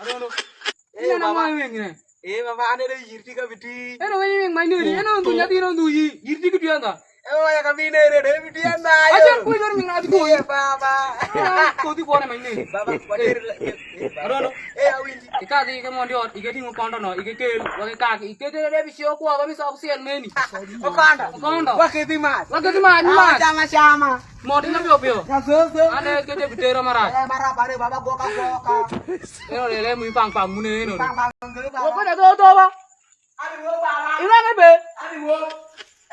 Aduh, Baba ane le yirti ka biti. Ini main tuh nyati tuh yirti ke dia anda. Ya kami ne de biti anda. Aja kue dari mina tuh. Baba. Kau tuh boleh main nih. Baba, padir. Aduh, Awinji. ika di kemana dia? Ika di ngupanda no, ika ke, pakai kaki. Ika dia ada bisio aku apa bisa opsian main nih. Okanda. Wakiti mas. Lagi mana mas? Sama. Mau di nabi opio? Ya so. Ada kita bidera marah. Marah pare baba goka. Ini lele mui pang mune ini. Bang. Kau kan ada tuh apa? Aduh, Baba. Ini apa be? Aduh.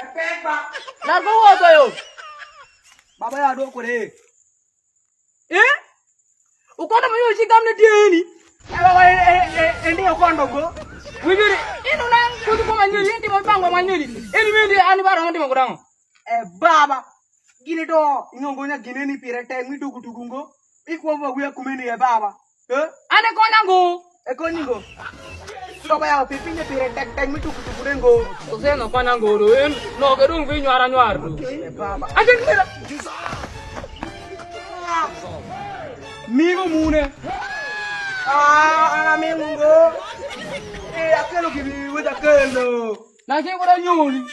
Efek, Pak. Lalu kau apa yo? Baba ya aduh ko de. Ukanda mayu si gamne dia ini. Baba ini okanda go. Wujud ini nang kudu kau manjuli ini mau pang manjuli. Ini mende ani barang nanti mau kurang. Baba. Gini do, ingongonya gini ni pire tengi dugu-dugungo. Iko wa kuya kumeni ya baba. Ane kau nanggo. Eko ningo. Baba ya pipinya pire tengi dugu-dugungo. Saya no kau nanggo doin. No kerung vi nyuara. Baba. Aja kira. Migo mune. Ana mengo. Akelo gibi wada kelo. Nasi kau dah nyuli.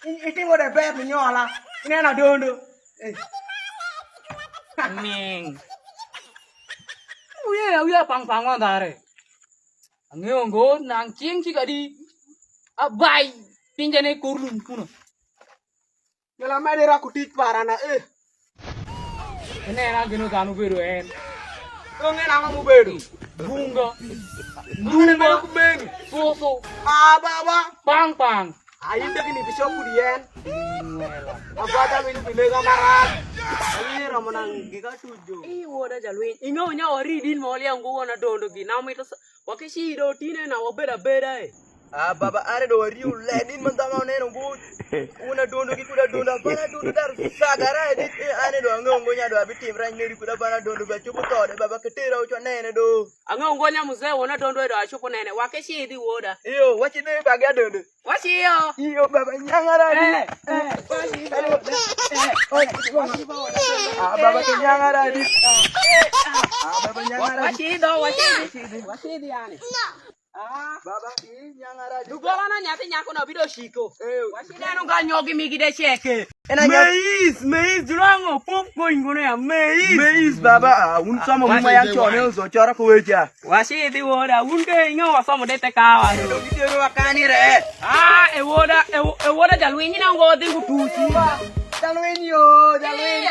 Iti wada bebe nyola. Ini ana dondo. Ming. Uya pang dare. Ngiongo nang cing sih kadi. Abai pinjane kurlun kuno. Yala mai dera kutit parana Ini enak gino kanu beru en. Nge nama mu bedu. Bunga. Bunga ku beng. Soso. Baba. Pang. Ainda kini bisa kudian. Apa ada min pilega marat. Ini ramonang giga tuju. Woda jalwin. Ingo nya ori din moli ang go na dondo gi. Na mi to wakishi do tine na beda. Baba are do riu ledin mantama ne no bu. Una dondo ki kuda dondo bana dondo dar sagara edit ane do ngongo nya do abitim ran ne kuda bana dondo ba chupu to de baba ketira ucho nene do. Ango nya muzee wona dondo do ashupo nene wakishi di woda. Iyo wachi de baga dondo. Washi yo. Iyo baba nyangara di. Baba nyangara di. Baba nyangara di. Washi di ane. Baba nyangara di. Dugolana nyate nyako na bido shiko. Washi neno ganyogi migide cheke. Meis durango pop ngone ya meis baba un sama muma yang chone uzo chora kuweja. Washi di woda unke inga wasomo de tekawa. Do kitero wakani re. E woda jalwini na ngodi kutusi. Jalweni yo, jalweni.